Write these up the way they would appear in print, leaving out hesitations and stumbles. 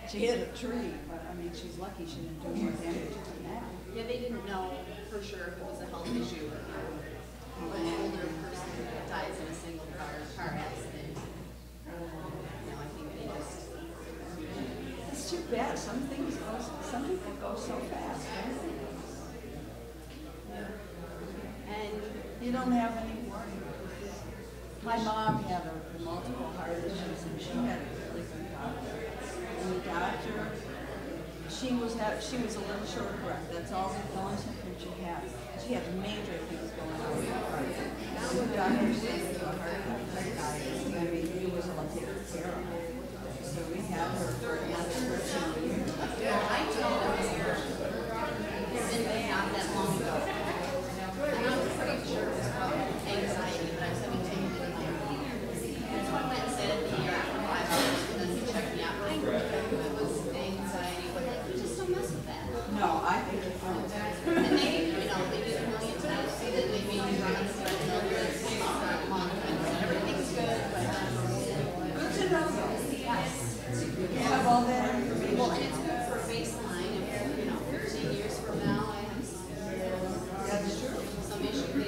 She hit a tree, but I mean, she's lucky she didn't do more damage than that. Yeah, they didn't know for sure if it was a health issue or an older person that dies in a single car accident. I think they just. It's too bad. Some people go so fast, don't they? And you don't have any worry. My mom had multiple heart issues, and she had a really good doctor. And the doctor, she was a little short of breath. That's all the only symptom she had. She had major things going on with her heart. The doctor said it was a heart attack. I mean, he was all taken care of. So we had her for 13 years. I told her it's been not that long ago. And I was pretty sure it was from anxiety, but I said we take it in there. And so I went and sat at the ER for 5 hours, and then he checked me out. I knew it was anxiety, but just don't mess with that. No, I think it's fine. And they did a million times. They made me run on the treadmill for a month, and everything's good. But good to know. Yes. You have all that information. Well, and it's good for baseline. If 13 years from now, I have That's true. some issue.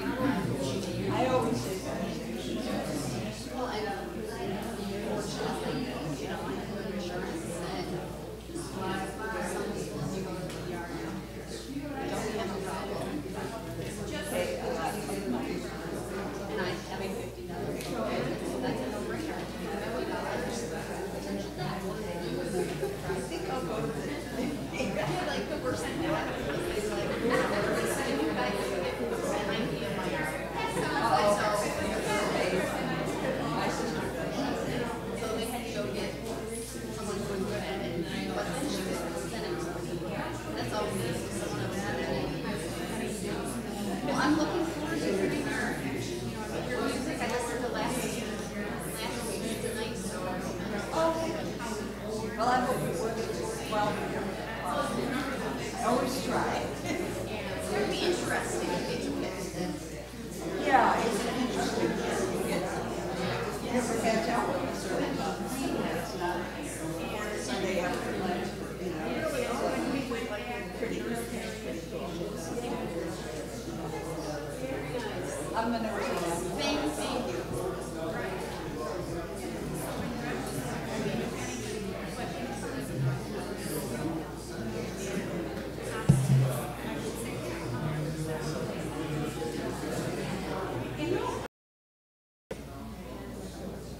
I always say that. Well, and unfortunately, I have good insurance, and some people, if you go to the ER now, don't have a problem. Hey, a lot of money. And I have a $50 so that's a no-brainer. Potential death. I think I'll go to the. Yeah, like the worst thing that happened is like, they said you guys get 90 of my arm. My sister does. So they had to go get someone who was good at it. But then she was sent it to me. That's all we need, someone else to do it. Well, I'm looking forward to hearing your music. I listened to last week. It's a nice song. Well, I hope it works well. I always try. It's going to be interesting. It's okay. Yeah, it's an interesting thing. You never catch out with a certain it's not Sunday afternoon. Pretty I'm going to read that. Thank you.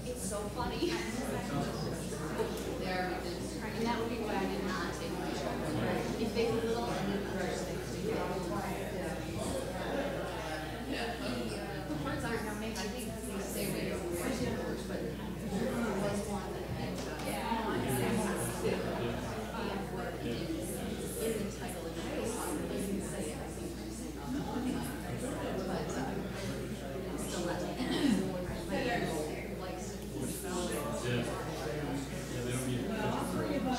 It's so funny. There, and that would be what I did not take my children. If they were little and didn't understand. The words aren't going to make, I think, because they say we don't understand words, but there was one that had, word in the title of the song, but they didn't say it, I think, I'm saying, but, still not taking it.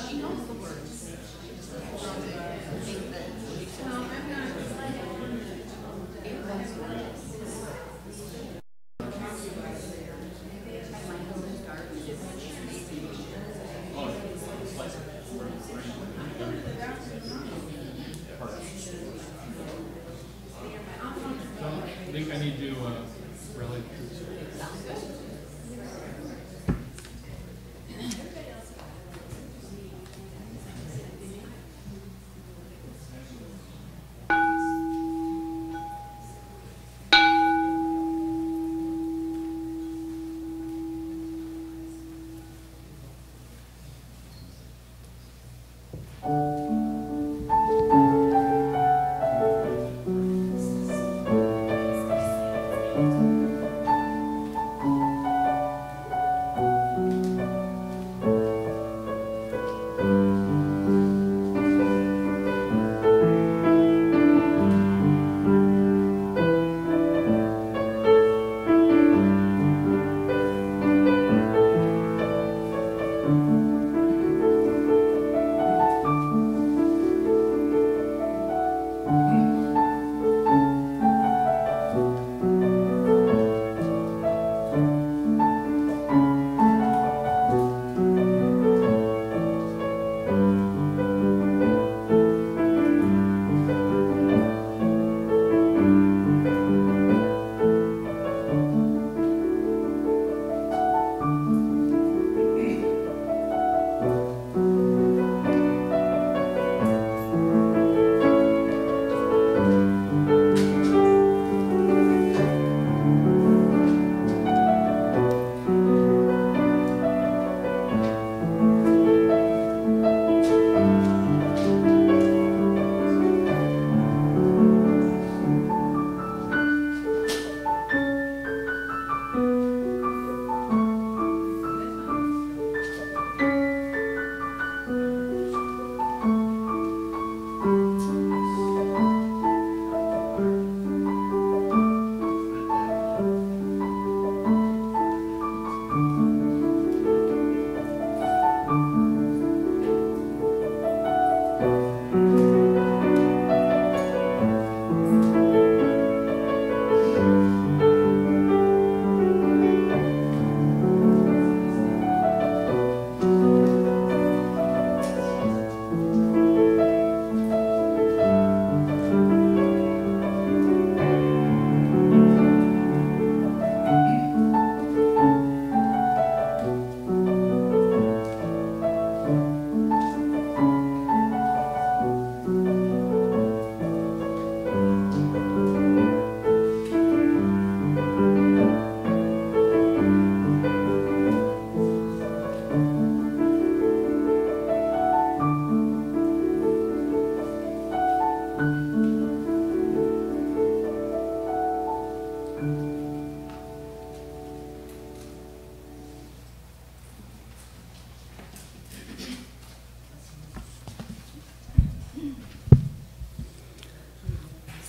She knows the words. She just doesn't think that she should it was what it is. My husband's garden is amazing. I think I need to really. Sounds good.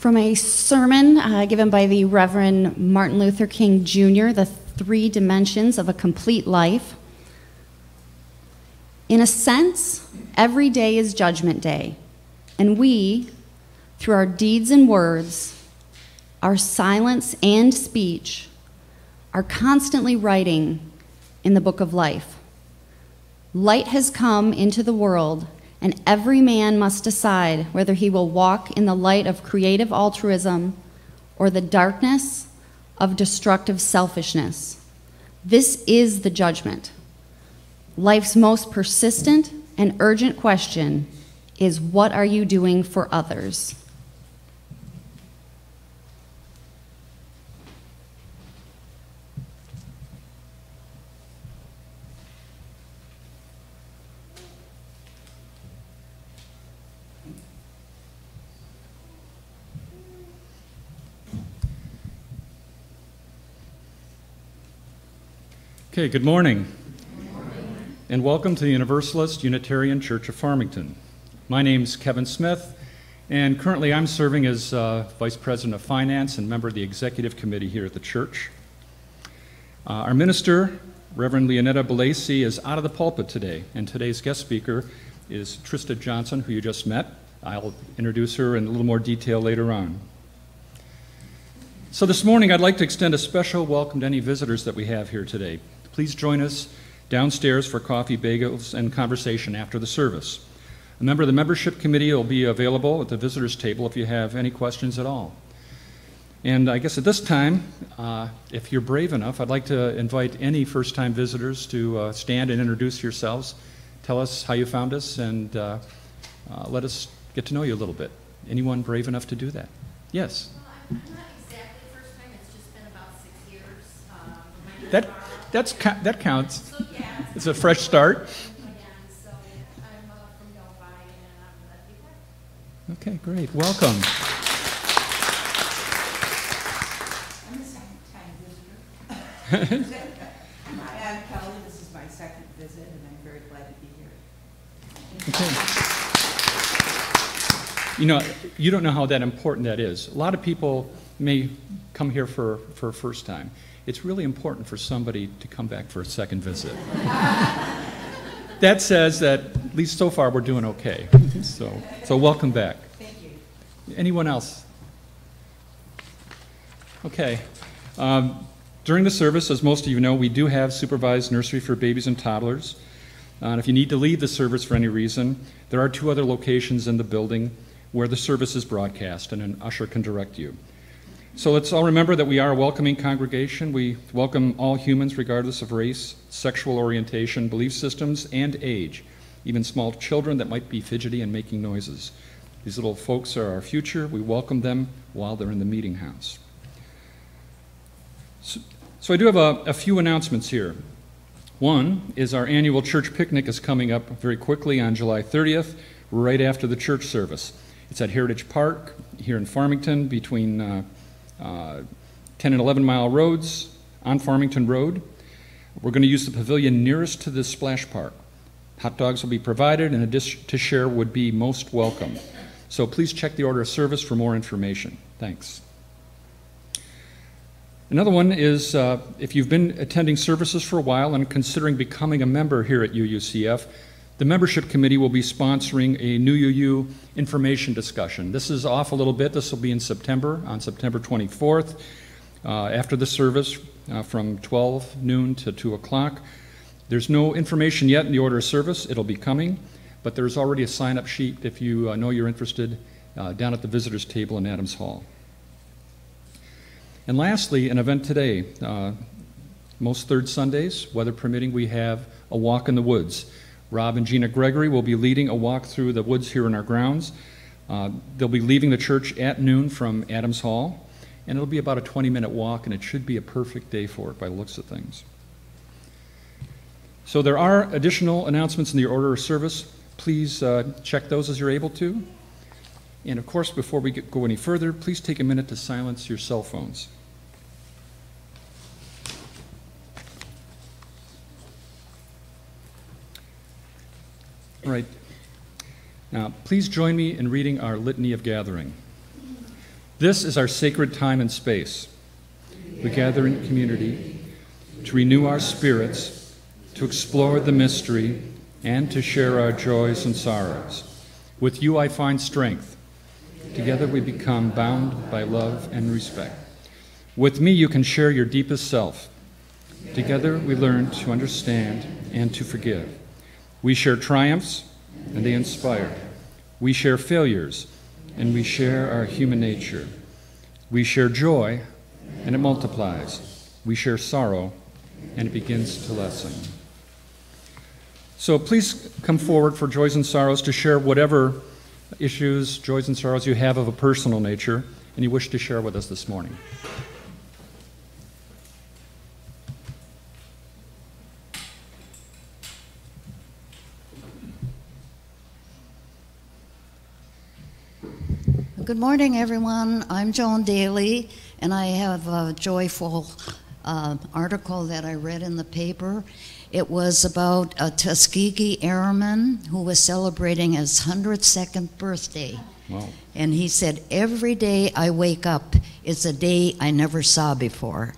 from a sermon given by the Reverend Martin Luther King Jr., The Three Dimensions of a Complete Life. In a sense, every day is Judgment Day, and we, through our deeds and words, our silence and speech, are constantly writing in the book of life. Light has come into the world, and every man must decide whether he will walk in the light of creative altruism or the darkness of destructive selfishness. This is the judgment. Life's most persistent and urgent question is, what are you doing for others? Okay, good morning. And welcome to the Universalist Unitarian Church of Farmington. My name's Kevin Smith, and currently I'm serving as Vice President of Finance and member of the Executive Committee here at the church. Our minister, Reverend Leonetta Belasi, is out of the pulpit today, and today's guest speaker is Trista Johnson, who you just met. I'll introduce her in a little more detail later on. So this morning I'd like to extend a special welcome to any visitors that we have here today. Please join us downstairs for coffee, bagels, and conversation after the service. A member of the membership committee will be available at the visitors table if you have any questions at all. And I guess at this time, if you're brave enough, I'd like to invite any first-time visitors to stand and introduce yourselves. Tell us how you found us, and let us get to know you a little bit. Anyone brave enough to do that? Yes? Well, I'm not exactly first time. It's just been about 6 years. That counts. So, yeah, It's a fresh start. again, so I'm from Delphi, and I'm the Okay, great. Welcome. I'm a second-time visitor. Hi, I'm Kelly. This is my second visit, and I'm very glad to be here. Okay. You know, you don't know how that important that is. A lot of people may come here for a first time. It's really important for somebody to come back for a second visit. That says that, at least so far, we're doing okay. So welcome back. Thank you. Anyone else? Okay. During the service, as most of you know, we do have supervised nursery for babies and toddlers. And if you need to leave the service for any reason, there are 2 other locations in the building where the service is broadcast, and an usher can direct you. So let's all remember that we are a welcoming congregation. We welcome all humans regardless of race, sexual orientation, belief systems, and age, even small children that might be fidgety and making noises. These little folks are our future. We welcome them while they're in the meeting house. So I do have a few announcements here. One is our annual church picnic is coming up very quickly on July 30th, right after the church service. It's at Heritage Park here in Farmington between 10 and 11 mile roads on Farmington Road. We're going to use the pavilion nearest to the splash park. Hot dogs will be provided, and a dish to share would be most welcome. So please check the order of service for more information. Thanks. Another one is if you've been attending services for a while and considering becoming a member here at UUCF, the membership committee will be sponsoring a New UU information discussion. This is off a little bit. This will be in September, on September 24th, after the service from 12 noon to 2 o'clock. There's no information yet in the order of service. It'll be coming, but there's already a sign-up sheet if you know you're interested down at the visitors table in Adams Hall. And lastly, an event today. Most third Sundays, weather permitting, we have a walk in the woods. Rob and Gina Gregory will be leading a walk through the woods here in our grounds. They'll be leaving the church at noon from Adams Hall, and it'll be about a 20-minute walk, and it should be a perfect day for it by the looks of things. So there are additional announcements in the order of service. Please check those as you're able to. And of course, before we go any further, please take a minute to silence your cell phones. All right. Now, please join me in reading our Litany of Gathering. This is our sacred time and space. We gather in community to renew our spirits, to explore the mystery, and to share our joys and sorrows. With you I find strength. Together we become bound by love and respect. With me you can share your deepest self. Together we learn to understand and to forgive. We share triumphs, and they inspire. We share failures, and we share our human nature. We share joy, and it multiplies. We share sorrow, and it begins to lessen. So please come forward for Joys and Sorrows to share whatever issues, joys and sorrows you have of a personal nature and you wish to share with us this morning. Good morning, everyone. I'm Joan Daly, and I have a joyful article that I read in the paper. It was about a Tuskegee airman who was celebrating his 102nd birthday. Wow. And he said, every day I wake up, it's a day I never saw before.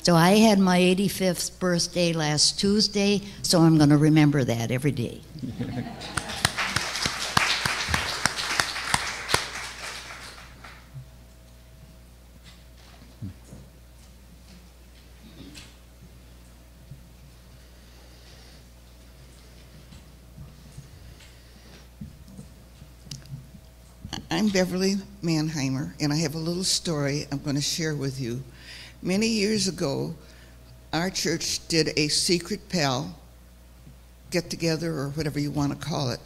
So I had my 85th birthday last Tuesday, so I'm going to remember that every day. I'm Beverly Mannheimer, and I have a little story I'm going to share with you. Many years ago, our church did a secret pal get-together, or whatever you want to call it.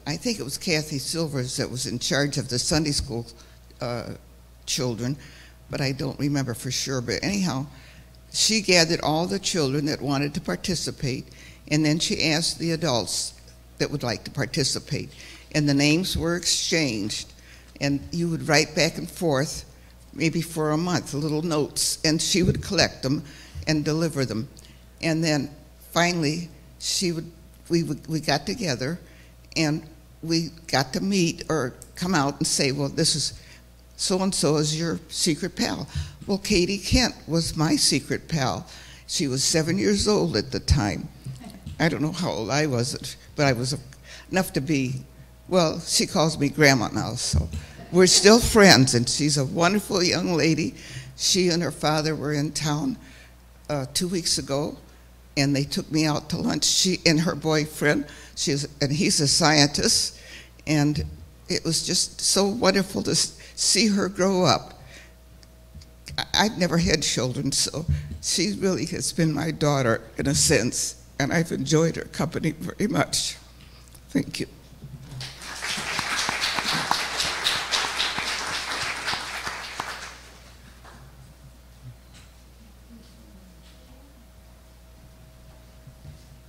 I think it was Kathy Silvers that was in charge of the Sunday school children, but I don't remember for sure. But anyhow, she gathered all the children that wanted to participate, and then she asked the adults that would like to participate. And the names were exchanged, and you would write back and forth, maybe for a month, little notes, and she would collect them and deliver them. And then finally, we got together, and we got to meet or come out and say, well, this is so-and-so is your secret pal. Well, Katie Kent was my secret pal. She was 7 years old at the time. I don't know how old I was, but I was enough to be. Well, she calls me Grandma now, so we're still friends, and she's a wonderful young lady. She and her father were in town 2 weeks ago, and they took me out to lunch. She and her boyfriend, and he's a scientist, and it was just so wonderful to see her grow up. I've never had children, so she really has been my daughter in a sense, and I've enjoyed her company very much. Thank you.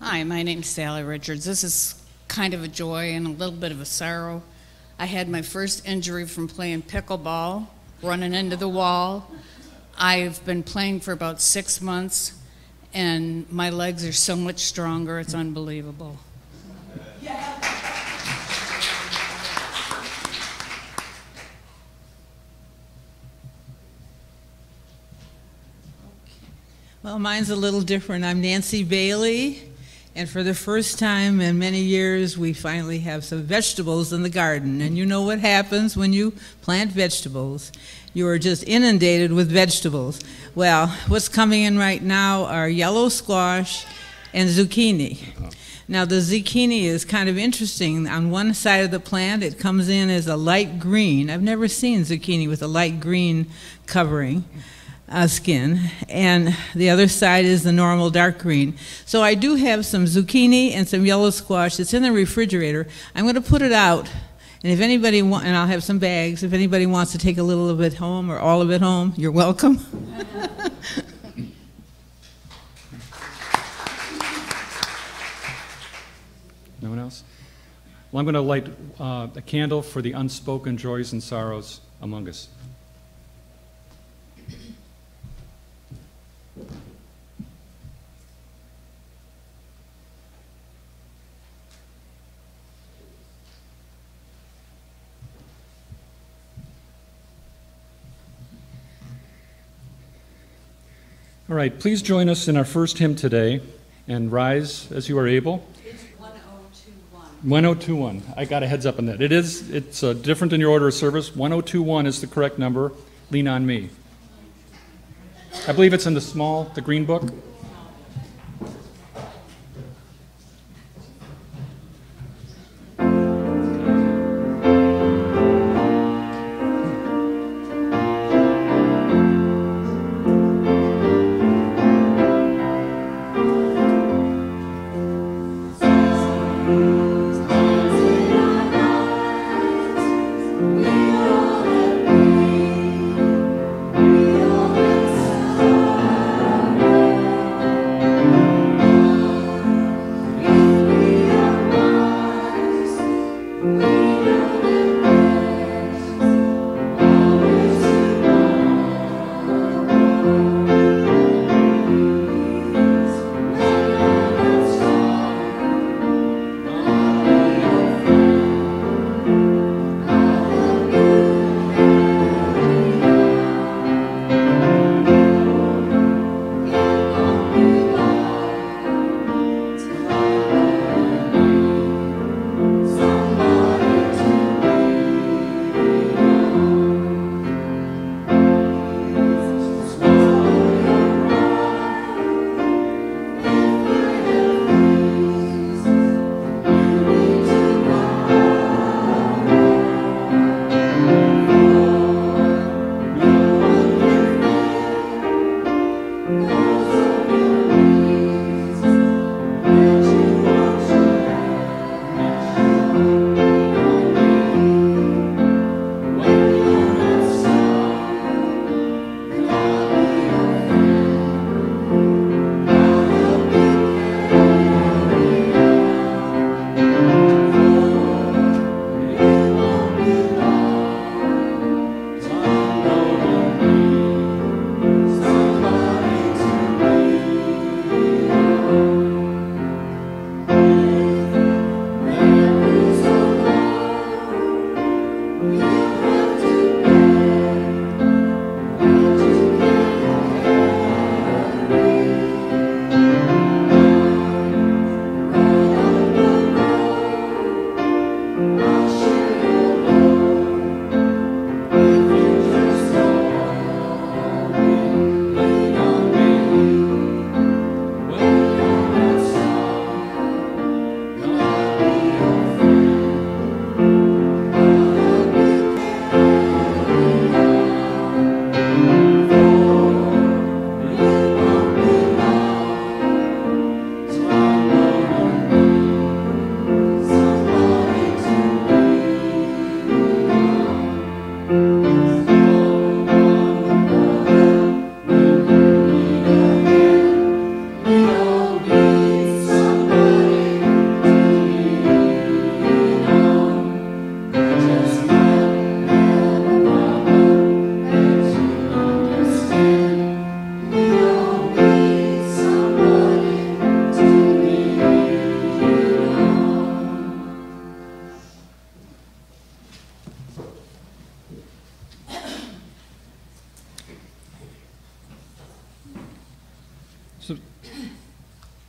Hi, my name's Sally Richards. This is kind of a joy and a little bit of a sorrow. I had my first injury from playing pickleball, running into the wall. I've been playing for about 6 months, and my legs are so much stronger, it's unbelievable. Well, mine's a little different. I'm Nancy Bailey, and for the first time in many years, we finally have some vegetables in the garden. And you know what happens when you plant vegetables. You are just inundated with vegetables. Well, what's coming in right now are yellow squash and zucchini. Now, the zucchini is kind of interesting. On one side of the plant, it comes in as a light green. I've never seen zucchini with a light green covering. Skin, and the other side is the normal dark green. So I do have some zucchini and some yellow squash. It's in the refrigerator. I'm going to put it out, and if anybody and I'll have some bags. If anybody wants to take a little of it home or all of it home, you're welcome. No one else? Well, I'm going to light a candle for the unspoken joys and sorrows among us. All right, please join us in our first hymn today and rise as you are able. It's 1021. 1021. I got a heads up on that. It's different in your order of service. 1021 is the correct number. Lean on me. I believe it's in the green book.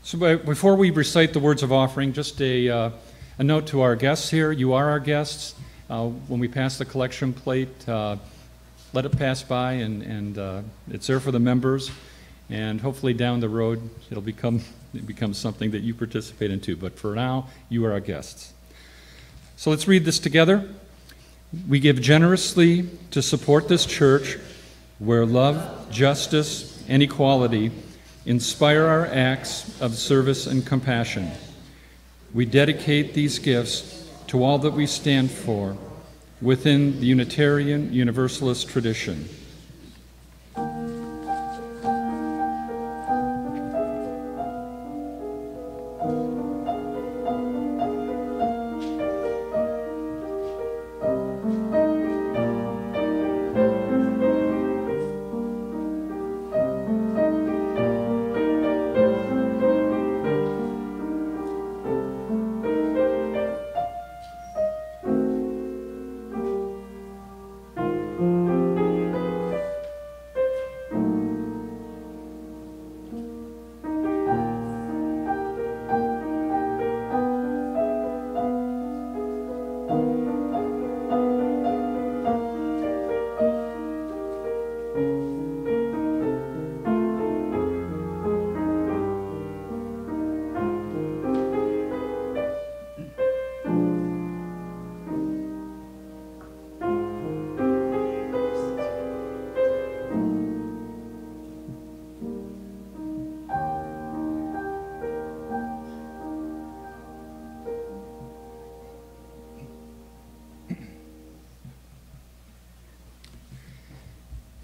So before we recite the words of offering, just a note to our guests here. You are our guests. When we pass the collection plate, let it pass by, and it's there for the members. And hopefully down the road, it becomes something that you participate in too. But for now, you are our guests. So let's read this together. We give generously to support this church where love, justice, and equality inspire our acts of service and compassion. We dedicate these gifts to all that we stand for within the Unitarian Universalist tradition.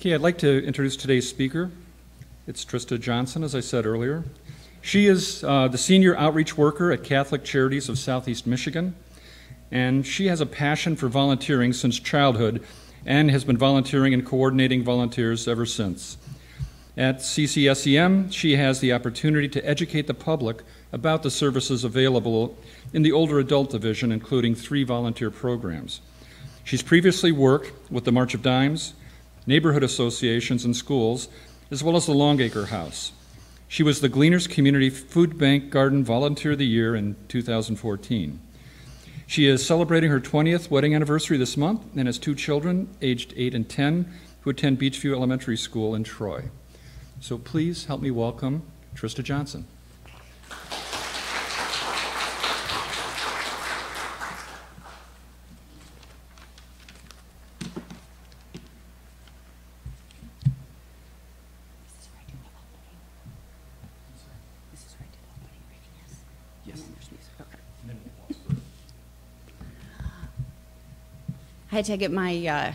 Okay, I'd like to introduce today's speaker. It's Trista Johnson, as I said earlier. She is the senior outreach worker at Catholic Charities of Southeast Michigan, and she has a passion for volunteering since childhood and has been volunteering and coordinating volunteers ever since. At CCSEM, she has the opportunity to educate the public about the services available in the older adult division, including 3 volunteer programs. She's previously worked with the March of Dimes, neighborhood associations, and schools, as well as the Longacre House. She was the Gleaners Community Food Bank Garden Volunteer of the Year in 2014. She is celebrating her 20th wedding anniversary this month and has 2 children, aged 8 and 10, who attend Beachview Elementary School in Troy. So please help me welcome Trista Johnson. I had to get my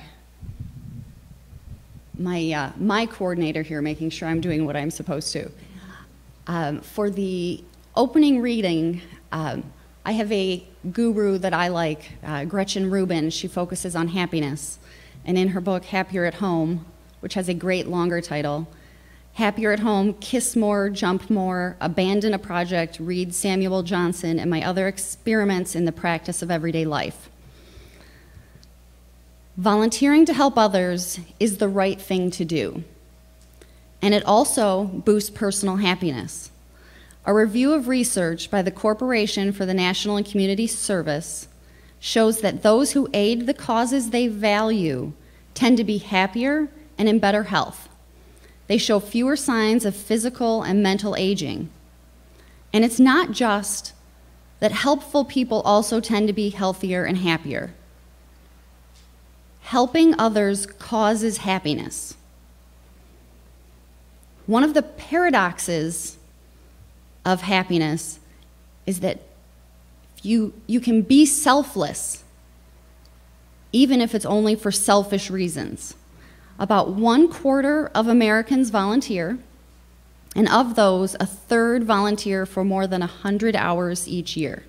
my coordinator here, making sure I'm doing what I'm supposed to. For the opening reading, I have a guru that I like, Gretchen Rubin. She focuses on happiness. And in her book, Happier at Home, which has a great longer title, Happier at Home, Kiss More, Jump More, Abandon a Project, Read Samuel Johnson, and My Other Experiments in the Practice of Everyday Life. Volunteering to help others is the right thing to do, and it also boosts personal happiness. A review of research by the Corporation for the National and Community Service shows that those who aid the causes they value tend to be happier and in better health. They show fewer signs of physical and mental aging. And it's not just that helpful people also tend to be healthier and happier. Helping others causes happiness. One of the paradoxes of happiness is that you can be selfless, even if it's only for selfish reasons. About 1/4 of Americans volunteer, and of those, 1/3 volunteer for more than 100 hours each year.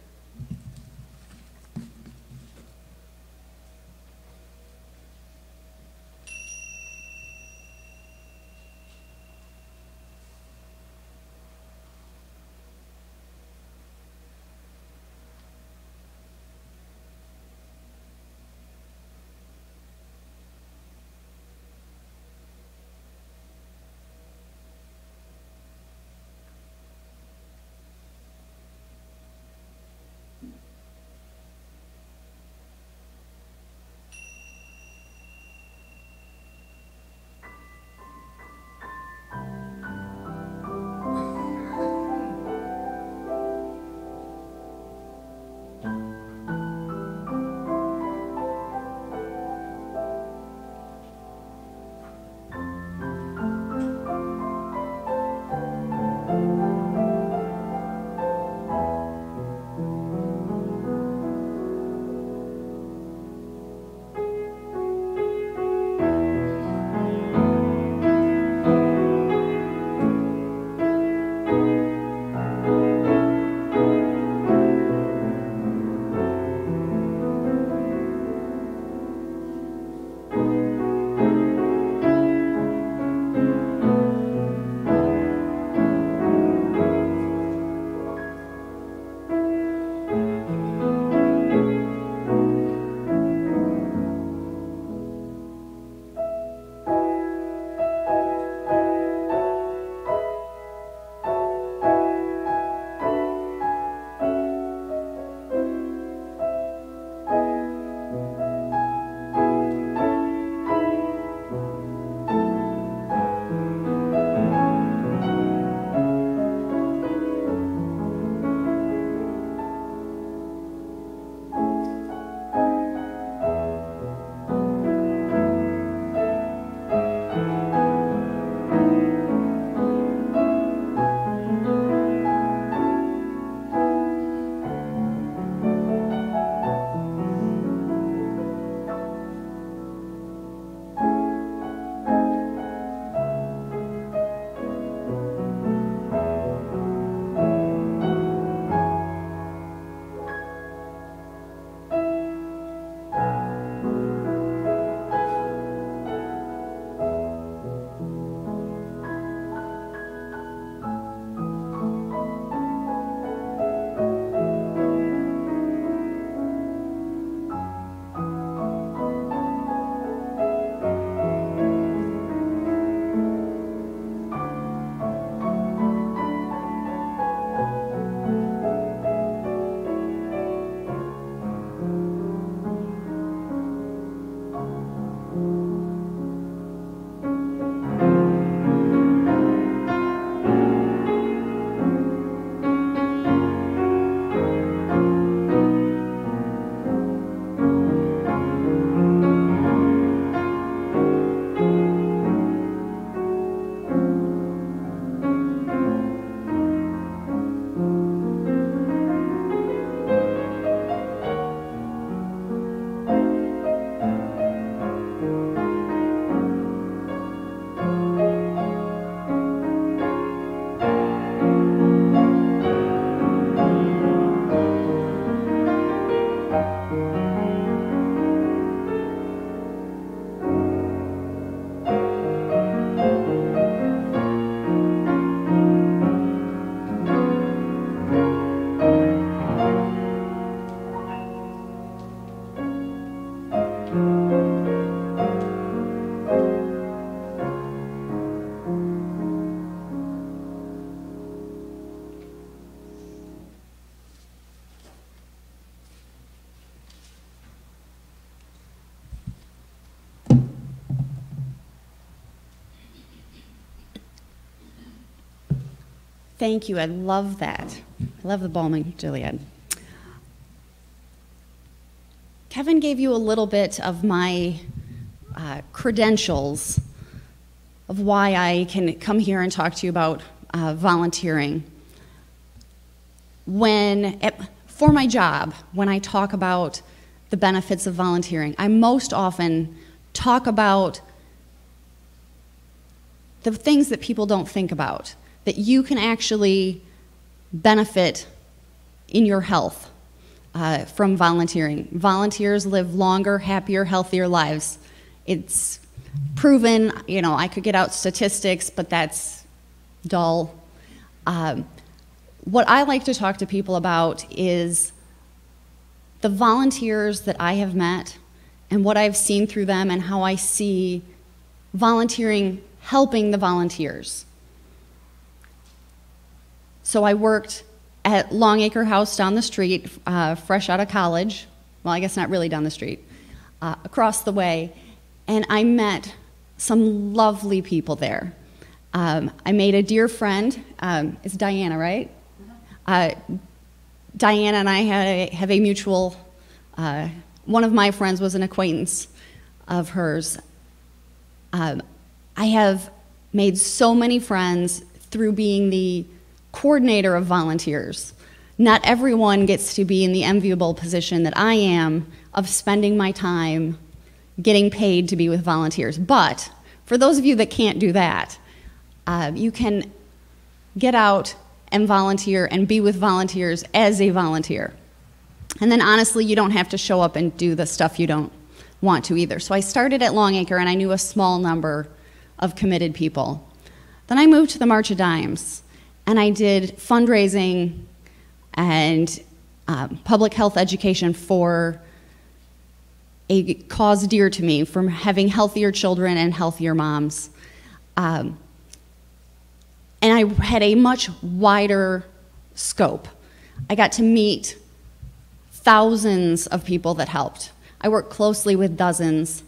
Thank you. I love that. I love the balming Gilead. Kevin gave you a little bit of my credentials of why I can come here and talk to you about volunteering. For my job, when I talk about the benefits of volunteering, I most often talk about the things that people don't think about, that you can actually benefit in your health from volunteering. Volunteers live longer, happier, healthier lives. It's proven. I could get out statistics, but that's dull. What I like to talk to people about is the volunteers that I have met and what I've seen through them and how I see volunteering helping the volunteers. So I worked at Longacre House down the street, fresh out of college. Well, I guess not really down the street, across the way. And I met some lovely people there. I made a dear friend. It's Diana, right? Diana and I have a mutual, one of my friends was an acquaintance of hers. I have made so many friends through being the coordinator of volunteers. Not everyone gets to be in the enviable position that I am of spending my time getting paid to be with volunteers. But for those of you that can't do that, you can get out and volunteer and be with volunteers as a volunteer. And then honestly, you don't have to show up and do the stuff you don't want to either. So I started at Longacre and I knew a small number of committed people. Then I moved to the March of Dimes and I did fundraising and public health education for a cause dear to me, from having healthier children and healthier moms. And I had a much wider scope. I got to meet thousands of people that helped. I worked closely with dozens.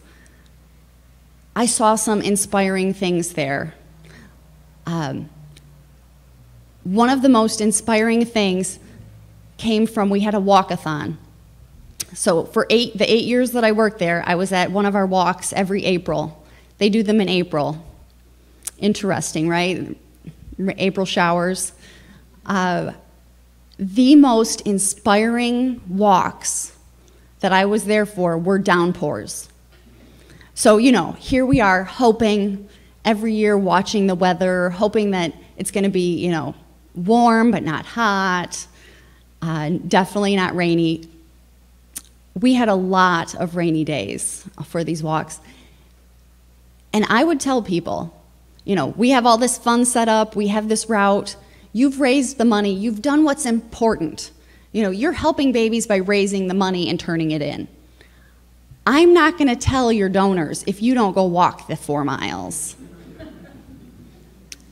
I saw some inspiring things there. One of the most inspiring things came from, we had a walkathon. So for the 8 years that I worked there, I was at one of our walks every April. They do them in April. Interesting, right? April showers. The most inspiring walks that I was there for were downpours. So, here we are hoping every year, watching the weather, hoping that it's going to be, warm but not hot, definitely not rainy. We had a lot of rainy days for these walks. And I would tell people, we have all this fun set up, we have this route, you've raised the money, you've done what's important. You're helping babies by raising the money and turning it in. I'm not going to tell your donors if you don't go walk the 4 miles.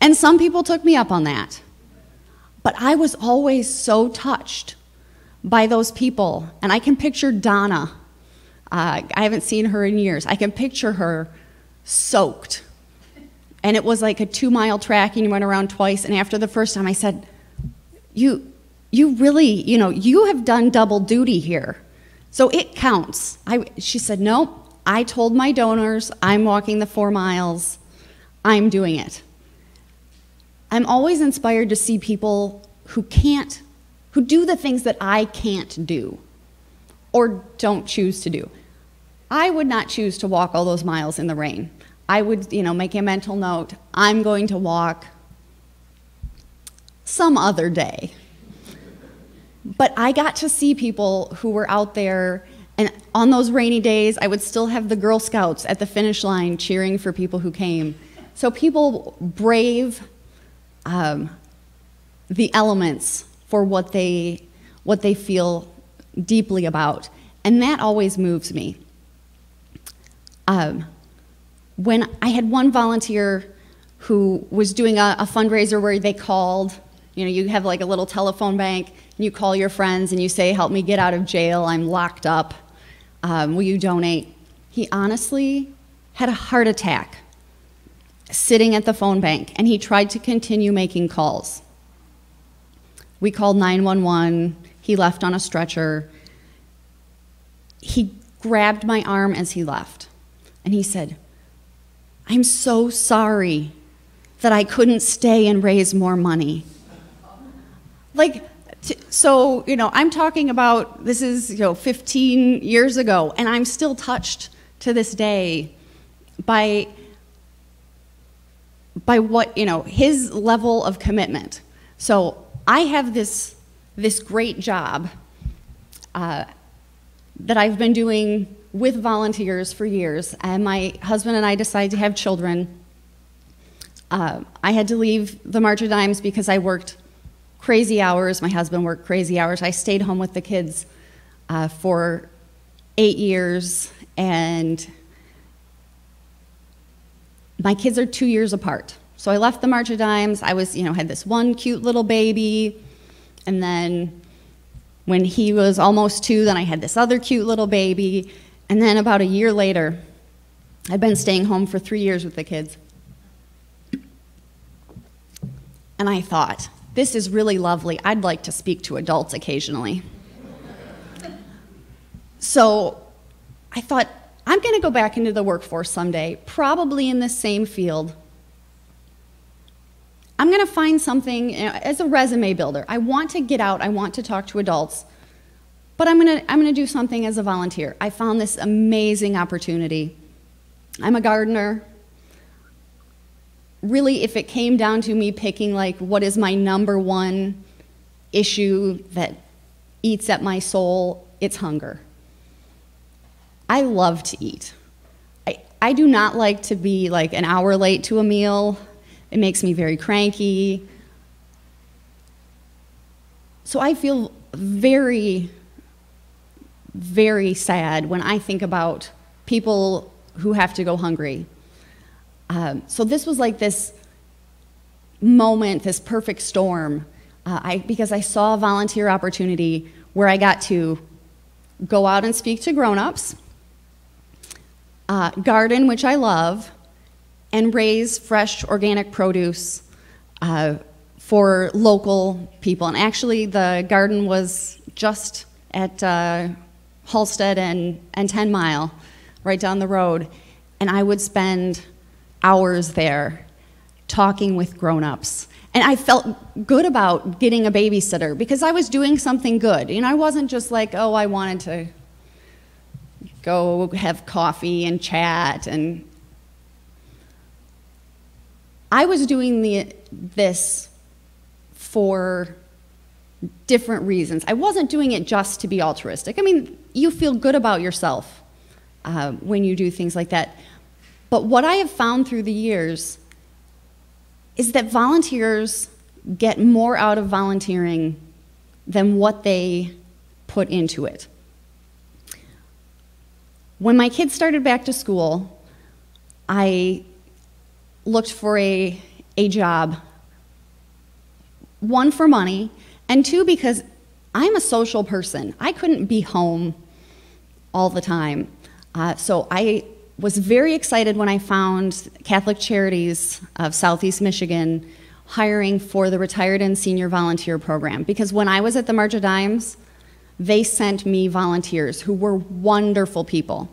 And some people took me up on that. But I was always so touched by those people. And I can picture Donna. I haven't seen her in years. I can picture her soaked. And it was like a 2-mile track, and you went around twice. And after the first time, I said, you really, you have done double duty here. So it counts. She said, no, I told my donors I'm walking the 4 miles. I'm doing it. I'm always inspired to see people who do the things that I can't do or don't choose to do. I would not choose to walk all those miles in the rain. I would, make a mental note, I'm going to walk some other day. But I got to see people who were out there, and on those rainy days, I would still have the Girl Scouts at the finish line cheering for people who came. So people brave the elements for what they feel deeply about, and that always moves me. When I had one volunteer who was doing a fundraiser where they called, you have like a little telephone bank, and you call your friends and you say, help me get out of jail, I'm locked up, will you donate? He honestly had a heart attack sitting at the phone bank, and he tried to continue making calls. We called 911, he left on a stretcher. He grabbed my arm as he left, and he said, I'm so sorry that I couldn't stay and raise more money. So, I'm talking about, this is, 15 years ago, and I'm still touched to this day by what, his level of commitment. So I have this great job that I've been doing with volunteers for years, and my husband and I decided to have children. I had to leave the March of Dimes because I worked crazy hours. My husband worked crazy hours. I stayed home with the kids for 8 years, and my kids are 2 years apart. So I left the March of Dimes. I was, had this one cute little baby, and then when he was almost 2, then I had this other cute little baby, and then about a year later, I'd been staying home for 3 years with the kids. And I thought, this is really lovely. I'd like to speak to adults occasionally. So I thought, I'm going to go back into the workforce someday, probably in the same field. I'm going to find something as a resume builder. I want to get out. I want to talk to adults. But I'm going to do something as a volunteer. I found this amazing opportunity. I'm a gardener. Really, if it came down to me picking what is my number one issue that eats at my soul, it's hunger. I love to eat. I do not like to be an hour late to a meal. It makes me very cranky. So I feel very, very sad when I think about people who have to go hungry. So this was this moment, this perfect storm, because I saw a volunteer opportunity where I got to go out and speak to grown-ups, garden, which I love, and raise fresh organic produce for local people. And actually, the garden was just at Halstead and 10 Mile, right down the road. And I would spend hours there talking with grown-ups. And I felt good about getting a babysitter because I was doing something good. I wasn't just I wanted to go have coffee and chat. And I was doing this for different reasons. I wasn't doing it just to be altruistic. You feel good about yourself when you do things like that. But what I have found through the years is that volunteers get more out of volunteering than what they put into it. When my kids started back to school, I looked for a job, one, for money, and two, because I'm a social person. I couldn't be home all the time. So I was very excited when I found Catholic Charities of Southeast Michigan hiring for the Retired and Senior Volunteer Program, because when I was at the March of Dimes, they sent me volunteers who were wonderful people.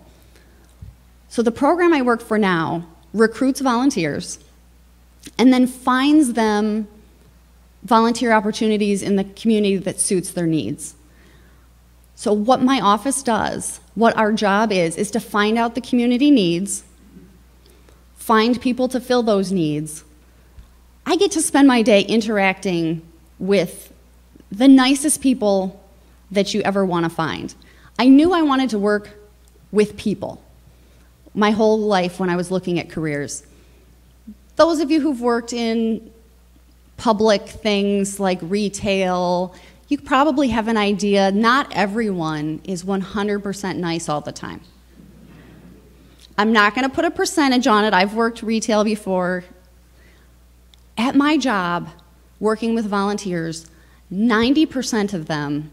So the program I work for now recruits volunteers and then finds them volunteer opportunities in the community that suits their needs. So what my office does, what our job is to find out the community needs, find people to fill those needs. I get to spend my day interacting with the nicest people that you ever want to find. I knew I wanted to work with people my whole life when I was looking at careers. Those of you who've worked in public things like retail, you probably have an idea. Not everyone is 100% nice all the time. I'm not going to put a percentage on it. I've worked retail before. At my job, working with volunteers, 90% of them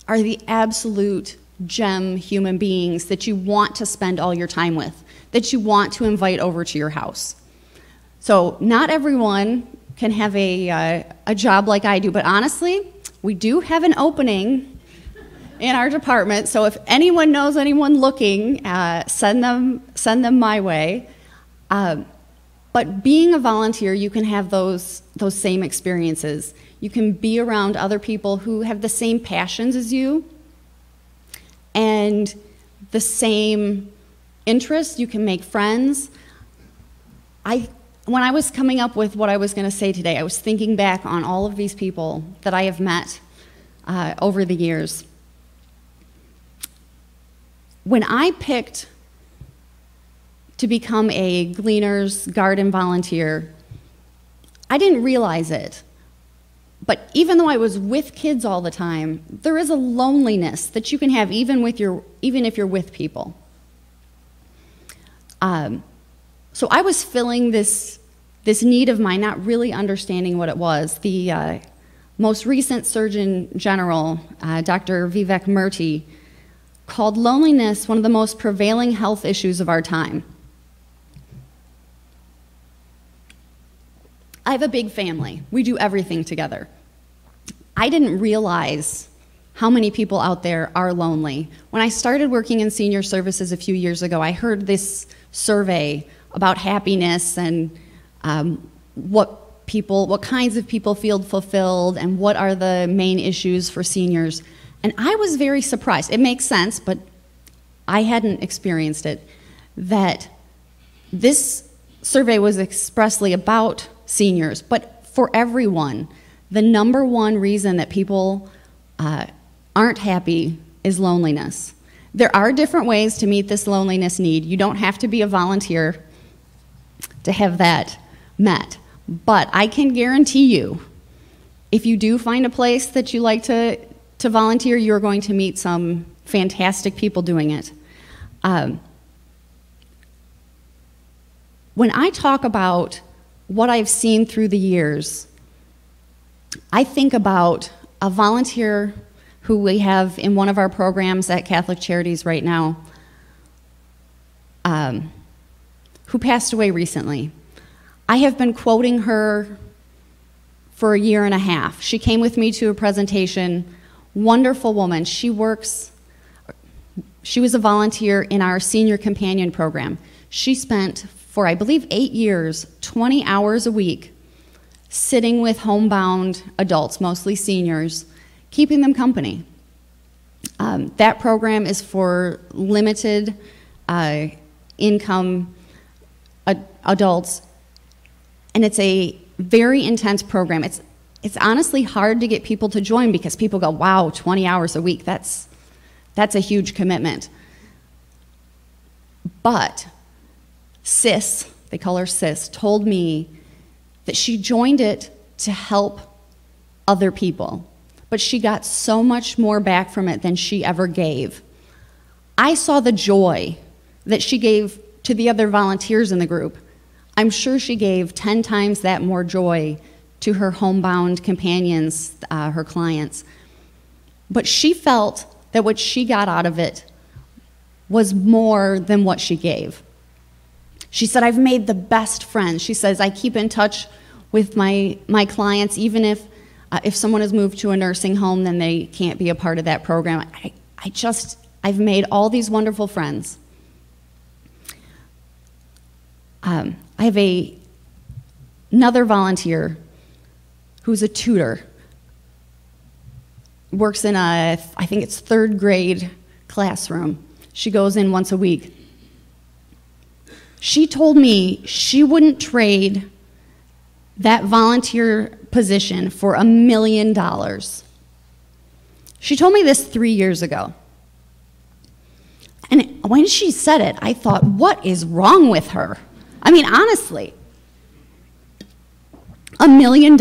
are the absolute gem human beings that you want to spend all your time with, that you want to invite over to your house. So not everyone can have a job like I do, but honestly, we do have an opening in our department, so if anyone knows anyone looking, send them my way. But being a volunteer, you can have those same experiences. You can be around other people who have the same passions as you and the same interests. You can make friends. When I was coming up with what I was going to say today, I was thinking back on all of these people that I have met over the years. When I picked to become a Gleaner's Garden volunteer, I didn't realize it. But even though I was with kids all the time, there is a loneliness that you can have even if you're with people. So I was filling this need of mine, not really understanding what it was. The most recent Surgeon General, Dr. Vivek Murthy, called loneliness one of the most prevailing health issues of our time. I have a big family. We do everything together. I didn't realize how many people out there are lonely. When I started working in senior services a few years ago, I heard this survey about happiness and what kinds of people feel fulfilled and what are the main issues for seniors. And I was very surprised. It makes sense, but I hadn't experienced it, that this survey was expressly about seniors, but for everyone, the number one reason that people aren't happy is loneliness. There are different ways to meet this loneliness need. You don't have to be a volunteer to have that met. But I can guarantee you, if you do find a place that you like to volunteer, you're going to meet some fantastic people doing it. When I talk about what I've seen through the years, I think about a volunteer who we have in one of our programs at Catholic Charities right now, who passed away recently. I have been quoting her for a year and a half. She came with me to a presentation. Wonderful woman. She was a volunteer in our senior companion program. She spent, for I believe 8 years, 20 hours a week sitting with homebound adults, mostly seniors, keeping them company. That program is for limited income adults, and it's a very intense program. It's honestly hard to get people to join because people go, wow, 20 hours a week, that's a huge commitment. But Sis, they call her Sis, told me that she joined it to help other people, but she got so much more back from it than she ever gave. I saw the joy that she gave to the other volunteers in the group. I'm sure she gave 10 times that more joy to her homebound companions, her clients. But she felt that what she got out of it was more than what she gave. She said, I've made the best friends. She says, I keep in touch with my clients, even if someone has moved to a nursing home, then they can't be a part of that program. I've made all these wonderful friends. I have another volunteer who's a tutor, works in I think it's 3rd grade classroom. She goes in once a week. She told me she wouldn't trade that volunteer position for $1 million. She told me this 3 years ago. And when she said it, I thought, what is wrong with her? I mean, honestly, $1 million?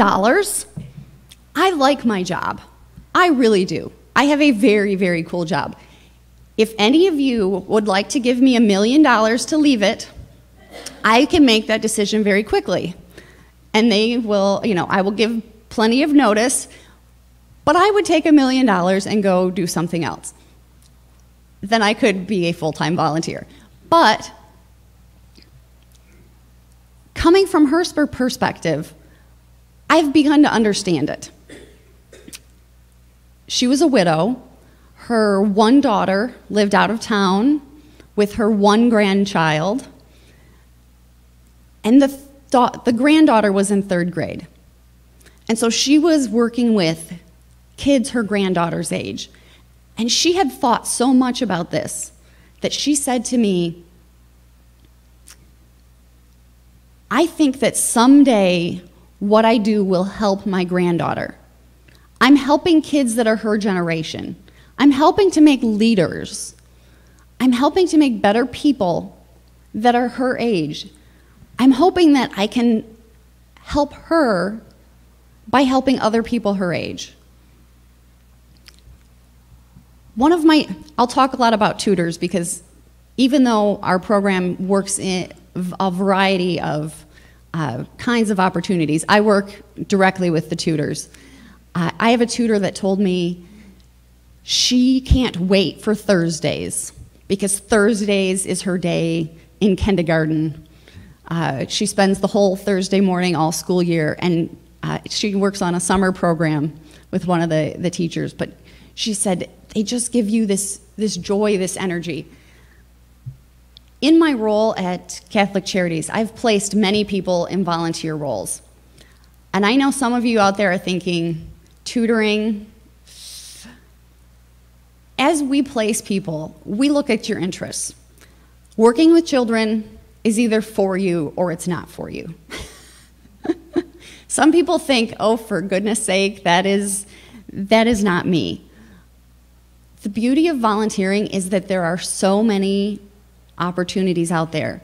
I like my job. I really do. I have a very, very cool job. If any of you would like to give me $1 million to leave it, I can make that decision very quickly. And they will, I will give plenty of notice, but I would take $1 million and go do something else. Then I could be a full-time volunteer. But coming from her perspective, I've begun to understand it. She was a widow. Her one daughter lived out of town with her one grandchild. And the granddaughter was in 3rd grade. And so she was working with kids her granddaughter's age. And she had thought so much about this that she said to me, I think that someday what I do will help my granddaughter. I'm helping kids that are her generation. I'm helping to make leaders. I'm helping to make better people that are her age. I'm hoping that I can help her by helping other people her age. I'll talk a lot about tutors because even though our program works in a variety of kinds of opportunities, I work directly with the tutors. I have a tutor that told me she can't wait for Thursdays because Thursdays is her day in kindergarten. She spends the whole Thursday morning all school year, and she works on a summer program with one of the teachers. But she said, they just give you this joy, this energy. In my role at Catholic Charities, I've placed many people in volunteer roles. And I know some of you out there are thinking, tutoring. As we place people, we look at your interests. Working with children is either for you or it's not for you. Some people think, oh, for goodness sake, that is not me. The beauty of volunteering is that there are so many opportunities out there.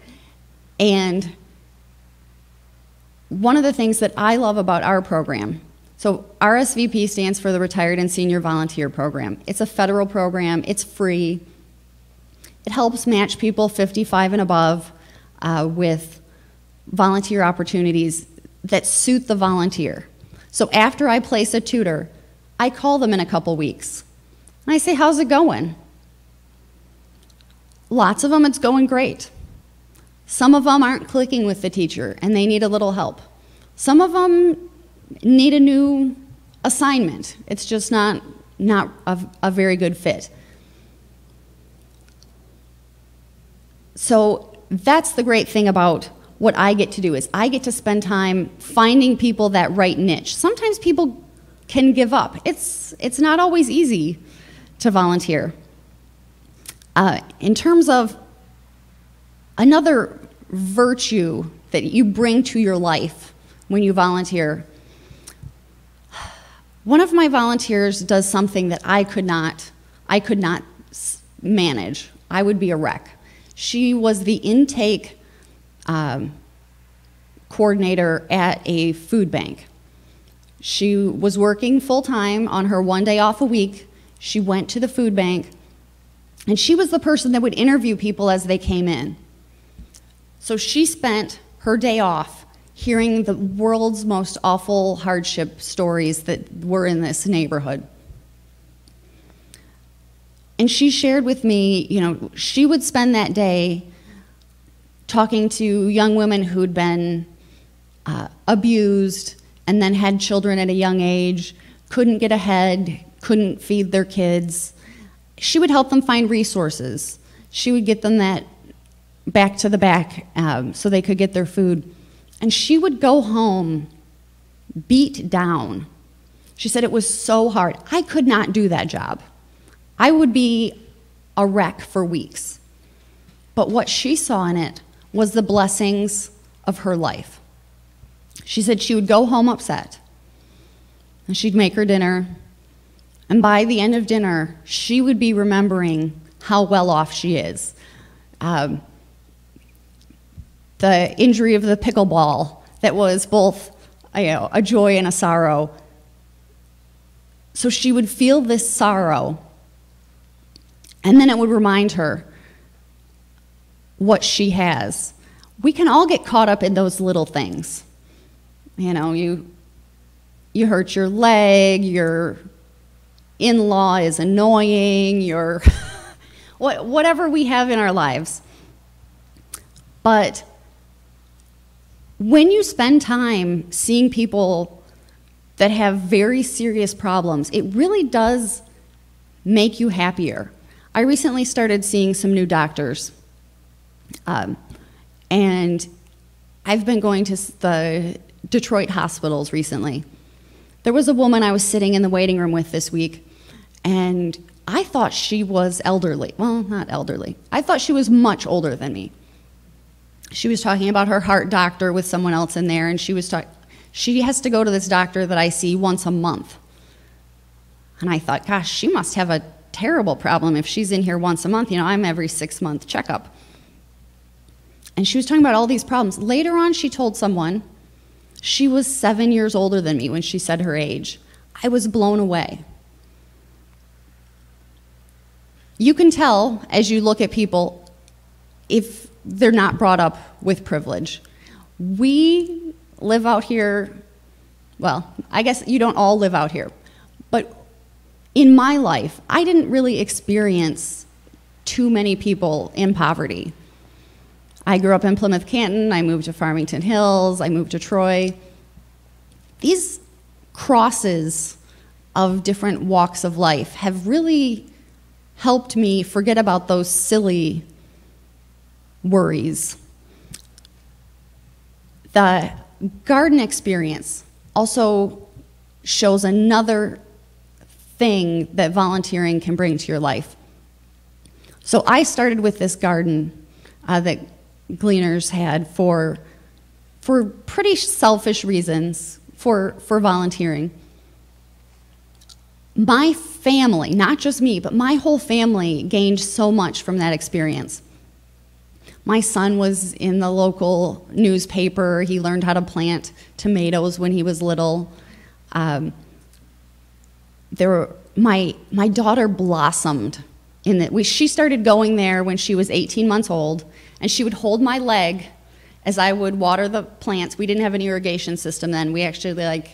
And one of the things that I love about our program, so RSVP stands for the Retired and Senior Volunteer Program. It's a federal program. It's free. It helps match people 55 and above with volunteer opportunities that suit the volunteer. So after I place a tutor, I call them in a couple weeks. And I say, how's it going? Lots of them, it's going great. Some of them aren't clicking with the teacher and they need a little help. Some of them need a new assignment. It's just not a very good fit. So that's the great thing about what I get to do is I get to spend time finding people that right niche. Sometimes people can give up. It's not always easy to volunteer. In terms of another virtue that you bring to your life when you volunteer, one of my volunteers does something that I could not manage. I would be a wreck. She was the intake coordinator at a food bank. She was working full-time on her one day off a week. She went to the food bank, and she was the person that would interview people as they came in. So she spent her day off hearing the world's most awful hardship stories that were in this neighborhood. And she shared with me, she would spend that day talking to young women who'd been abused and then had children at a young age, couldn't get ahead, couldn't feed their kids. She would help them find resources. She would get them that back to the back so they could get their food. And she would go home beat down. She said it was so hard. I could not do that job. I would be a wreck for weeks. But what she saw in it was the blessings of her life. She said she would go home upset, and she'd make her dinner, And by the end of dinner, she would be remembering how well off she is. The injury of the pickleball that was both a joy and a sorrow. So she would feel this sorrow, and then it would remind her what she has. We can all get caught up in those little things. You hurt your leg, your in-law is annoying, your whatever we have in our lives. But when you spend time seeing people that have very serious problems, it really does make you happier. I recently started seeing some new doctors, and I've been going to the Detroit hospitals recently. There was a woman I was sitting in the waiting room with this week, and I thought she was elderly. Well, not elderly. I thought she was much older than me. She was talking about her heart doctor with someone else in there, and she has to go to this doctor that I see once a month. And I thought, gosh, she must have a terrible problem if she's in here once a month. I'm every 6-month checkup. And she was talking about all these problems. Later on, she told someone she was 7 years older than me when she said her age. I was blown away. You can tell as you look at people if they're not brought up with privilege. We live out here, well, I guess you don't all live out here, but in my life, I didn't really experience too many people in poverty. I grew up in Plymouth Canton, I moved to Farmington Hills, I moved to Troy. These crosses of different walks of life have really helped me forget about those silly worries. The garden experience also shows another thing that volunteering can bring to your life. So I started with this garden that Gleaners had for pretty selfish reasons for volunteering. My family, not just me, but my whole family gained so much from that experience. My son was in the local newspaper. He learned how to plant tomatoes when he was little. My daughter blossomed in that. She started going there when she was 18 months old, and she would hold my leg as I would water the plants. We didn't have an irrigation system then. We actually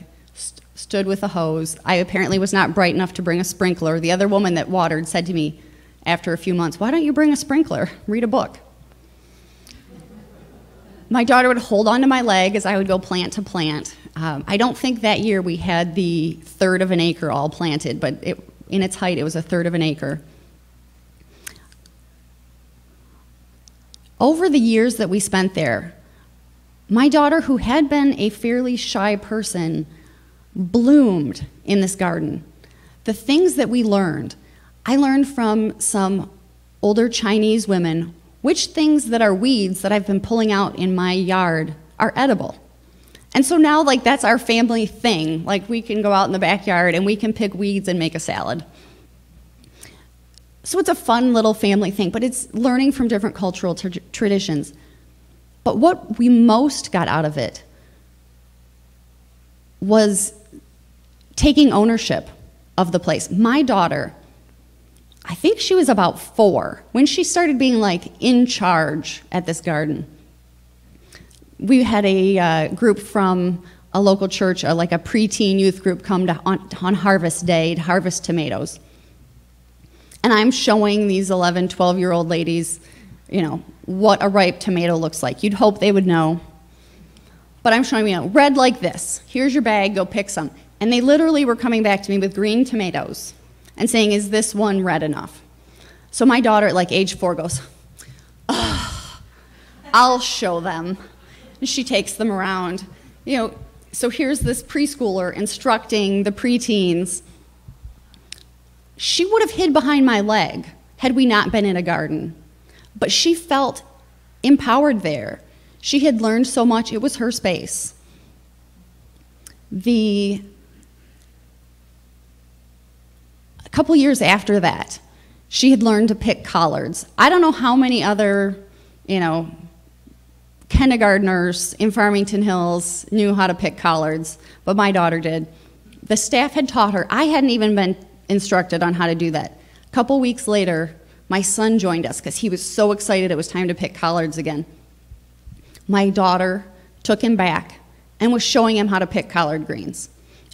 stood with a hose. I apparently was not bright enough to bring a sprinkler. The other woman that watered said to me after a few months, "Why don't you bring a sprinkler? Read a book." My daughter would hold onto my leg as I would go plant to plant. I don't think that year we had the third of an acre all planted, but in its height, it was a third of an acre. Over the years that we spent there, my daughter, who had been a fairly shy person, bloomed in this garden. The things that we learned, I learned from some older Chinese women which things that are weeds that I've been pulling out in my yard are edible. And so now, that's our family thing. We can go out in the backyard and we can pick weeds and make a salad. So it's a fun little family thing, but it's learning from different cultural traditions. But what we most got out of it was taking ownership of the place. My daughter, I think she was about 4 when she started being in charge at this garden. We had a group from a local church, a preteen youth group, come on harvest day to harvest tomatoes. And I'm showing these 11, 12-year-old ladies, what a ripe tomato looks like. You'd hope they would know. But I'm showing them, red like this. Here's your bag, go pick some. And they literally were coming back to me with green tomatoes and saying, is this one red enough? So my daughter at age 4 goes, oh, I'll show them. And she takes them around. So here's this preschooler instructing the preteens. She would have hid behind my leg had we not been in a garden. But she felt empowered there. She had learned so much. It was her space. A couple years after that, she had learned to pick collards. I don't know how many other, kindergartners in Farmington Hills knew how to pick collards, but my daughter did. The staff had taught her. I hadn't even been instructed on how to do that. A couple weeks later, my son joined us because he was so excited it was time to pick collards again. My daughter took him back and was showing him how to pick collard greens.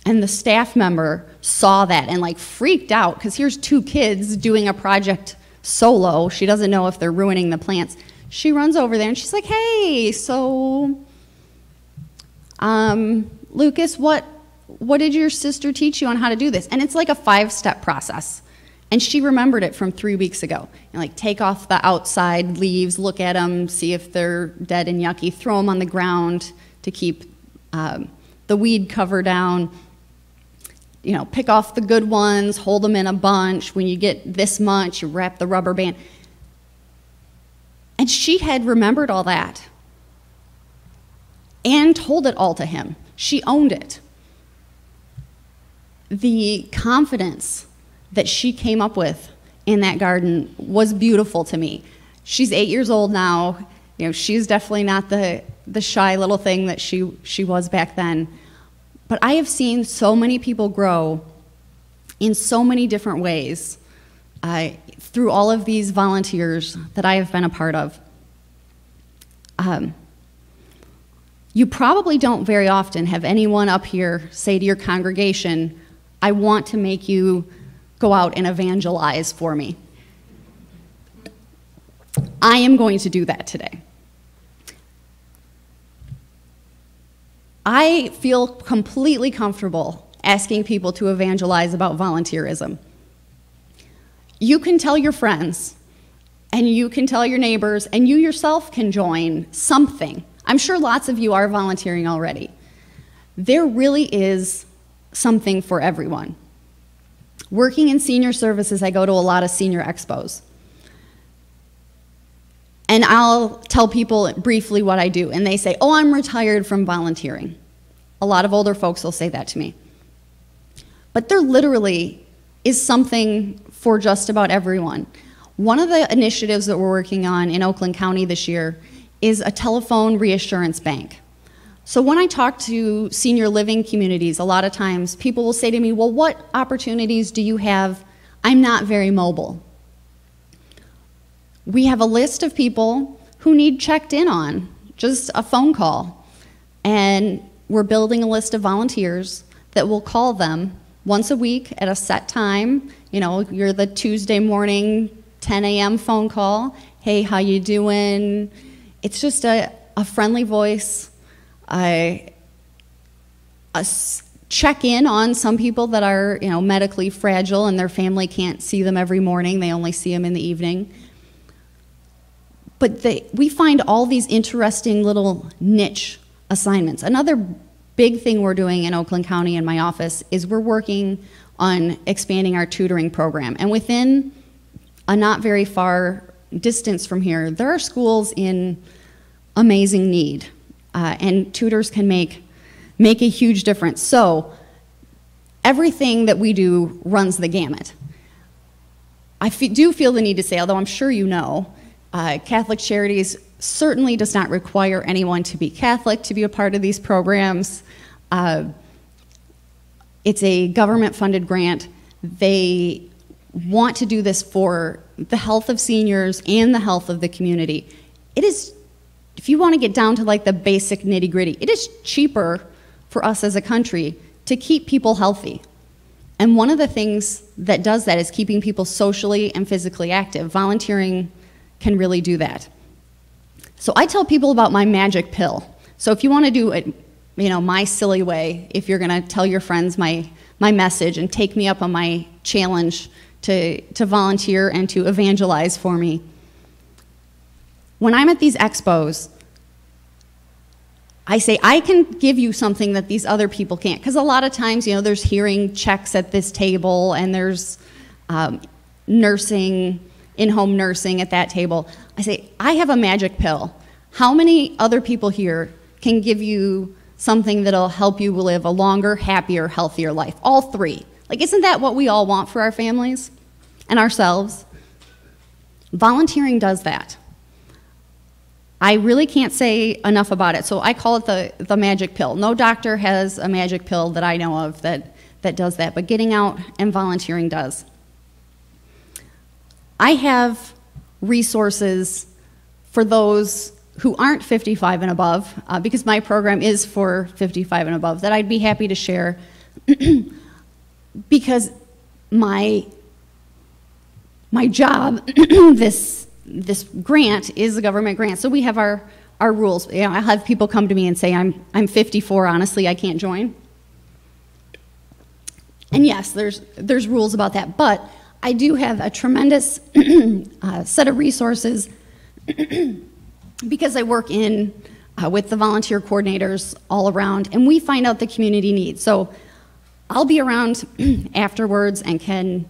And the staff member saw that and freaked out because here's two kids doing a project solo. She doesn't know if they're ruining the plants. She runs over there and she's like, hey, so, Lucas, what did your sister teach you on how to do this? And it's like a 5-step process. And she remembered it from 3 weeks ago. And take off the outside leaves, look at them, see if they're dead and yucky, throw them on the ground to keep the weed cover down. Pick off the good ones, hold them in a bunch. When you get this much, you wrap the rubber band. And she had remembered all that and told it all to him. She owned it. The confidence that she came up with in that garden was beautiful to me. She's 8 years old now. She's definitely not the shy little thing that she was back then. But I have seen so many people grow in so many different ways through all of these volunteers that I have been a part of. You probably don't very often have anyone up here say to your congregation, I want to make you go out and evangelize for me. I am going to do that today. I feel completely comfortable asking people to evangelize about volunteerism. You can tell your friends, and you can tell your neighbors, and you yourself can join something. I'm sure lots of you are volunteering already. There really is something for everyone. Working in senior services, I go to a lot of senior expos. And I'll tell people briefly what I do, and they say, oh, I'm retired from volunteering. A lot of older folks will say that to me. But there literally is something for just about everyone. One of the initiatives that we're working on in Oakland County this year is a telephone reassurance bank. So when I talk to senior living communities, a lot of times people will say to me, well, what opportunities do you have? I'm not very mobile. We have a list of people who need checked in on, just a phone call. And we're building a list of volunteers that will call them once a week at a set time. You're the Tuesday morning, 10 a.m. phone call. Hey, how you doing? It's just a friendly voice. Check in on some people that are, medically fragile and their family can't see them every morning. They only see them in the evening. But we find all these interesting little niche assignments. Another big thing we're doing in Oakland County in my office is we're working on expanding our tutoring program. And within a not very far distance from here, there are schools in amazing need. And tutors can make a huge difference. So everything that we do runs the gamut. I do feel the need to say, although I'm sure you know, Catholic Charities certainly does not require anyone to be Catholic to be a part of these programs. It's a government-funded grant. They want to do this for the health of seniors and the health of the community. It is, if you want to get down to the basic nitty-gritty, it is cheaper for us as a country to keep people healthy. And one of the things that does that is keeping people socially and physically active. Volunteering can really do that. So I tell people about my magic pill. So if you want to do it, my silly way, if you're going to tell your friends my message and take me up on my challenge to volunteer and to evangelize for me, when I'm at these expos, I say, I can give you something that these other people can't. Because a lot of times, there's hearing checks at this table, and there's nursing, in-home nursing at that table. I say, I have a magic pill. How many other people here can give you something that'll help you live a longer, happier, healthier life? All three. Like, isn't that what we all want for our families and ourselves? Volunteering does that. I really can't say enough about it. So I call it the magic pill. No doctor has a magic pill that I know of that does that, but getting out and volunteering does. I have resources for those who aren't 55 and above, because my program is for 55 and above, that I'd be happy to share because my job, this grant is a government grant, so we have our rules. You know, I have people come to me and say, I'm 54, honestly, I can't join. And yes, there's rules about that, but I do have a tremendous set of resources because I work with the volunteer coordinators all around, and we find out the community needs. So I'll be around afterwards and can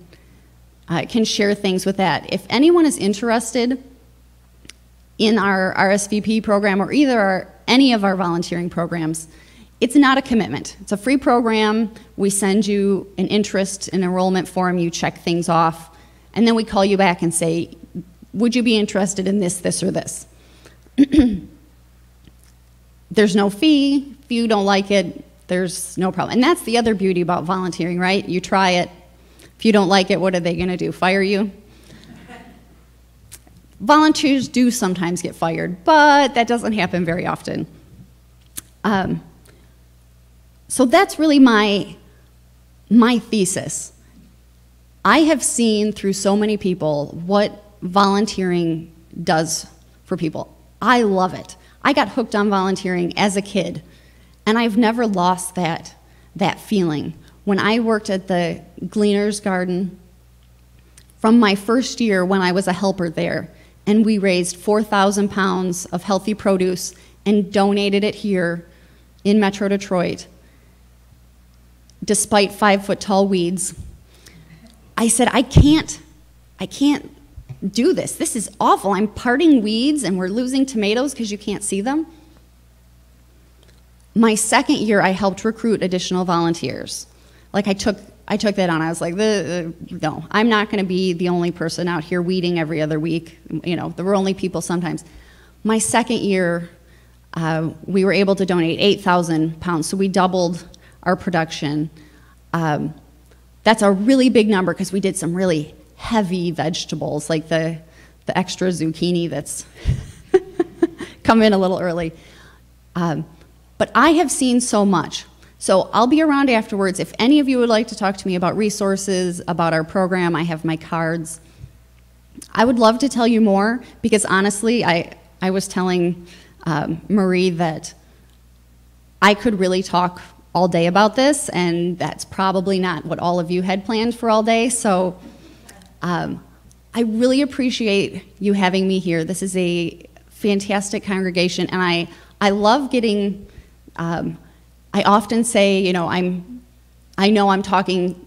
share things with that. If anyone is interested in our RSVP program or any of our volunteering programs, it's not a commitment. It's a free program. We send you an interest and enrollment form. You check things off, and then we call you back and say, would you be interested in this, or this? There's no fee. If you don't like it, there's no problem. And that's the other beauty about volunteering, right? You try it. If you don't like it, what are they going to do? Fire you? Volunteers do sometimes get fired, but that doesn't happen very often. So that's really my thesis. I have seen through so many people what volunteering does for people. I love it. I got hooked on volunteering as a kid, and I've never lost that feeling. When I worked at the Gleaner's Garden, from my first year when I was a helper there, and we raised 4,000 pounds of healthy produce and donated it here in Metro Detroit, despite 5-foot-tall weeds, I said, I can't do this. This is awful. I'm parting weeds and we're losing tomatoes because you can't see them. My second year, I helped recruit additional volunteers. Like I took that on. I was like, no, I'm not going to be the only person out here weeding every other week. You know, there were only people sometimes. My second year, we were able to donate 8,000 pounds, so we doubled our production. That's a really big number because we did some really heavy vegetables, like the extra zucchini that's come in a little early. But I have seen so much. So I'll be around afterwards. If any of you would like to talk to me about resources, about our program, I have my cards. I would love to tell you more because honestly, I was telling Marie that I could really talk all day about this, and that's probably not what all of you had planned for all day. So I really appreciate you having me here. This is a fantastic congregation, and I love getting, I often say, you know, I know I'm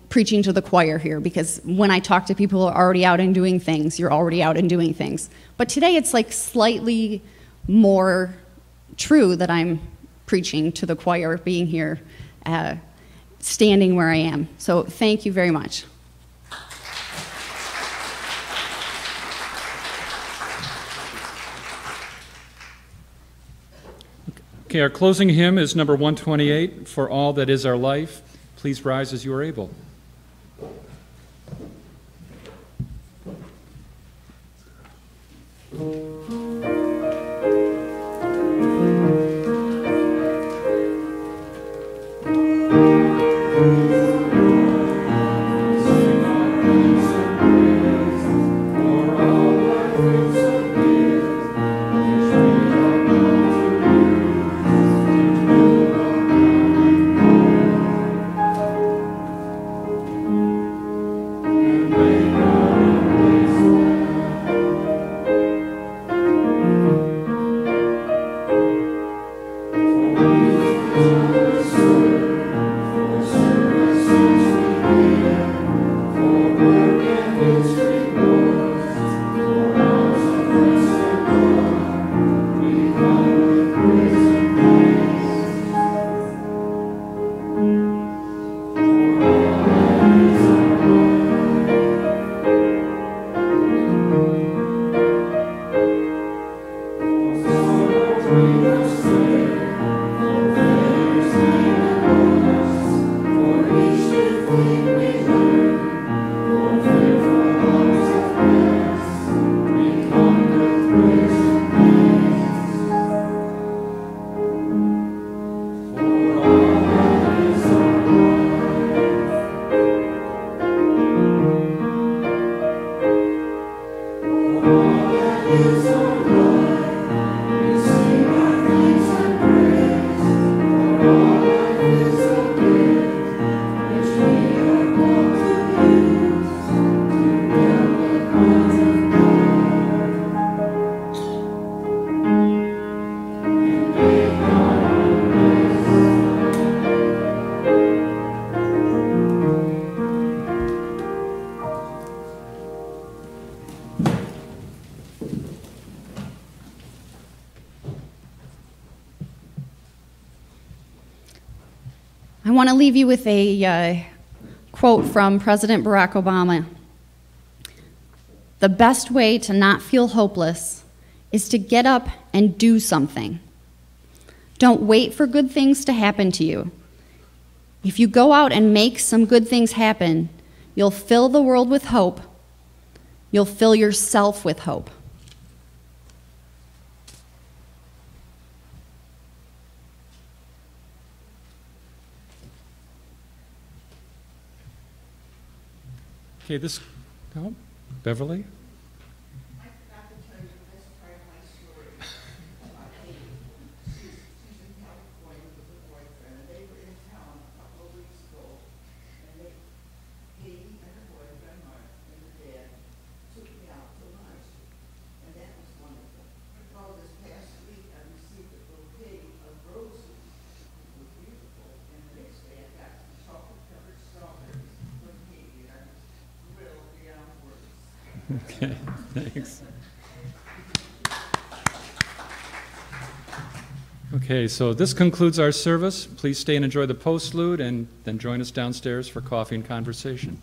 preaching to the choir here, because when I talk to people who are already out and doing things, you're already out and doing things. But today it's like slightly more true that I'm preaching to the choir, being here, standing where I am. So thank you very much. Okay, our closing hymn is number 128, For All That Is Our Life. Please rise as you are able. I want to leave you with a quote from President Barack Obama. The best way to not feel hopeless is to get up and do something. Don't wait for good things to happen to you. If you go out and make some good things happen, you'll fill the world with hope. You'll fill yourself with hope. Okay, Beverly? I forgot to tell you the best part of my story about Katie. She's in California with her boyfriend, and they were in town a couple of weeks ago, and Katie and her boyfriend, Mark, and her dad took me out to lunch, and that was wonderful. Well, this past week, I received a bouquet of roses, which was beautiful, and the next day I got some chocolate-covered strawberries from Katie, and I was thrilled beyond words. Okay, thanks. Okay, so this concludes our service. Please stay and enjoy the postlude, and then join us downstairs for coffee and conversation.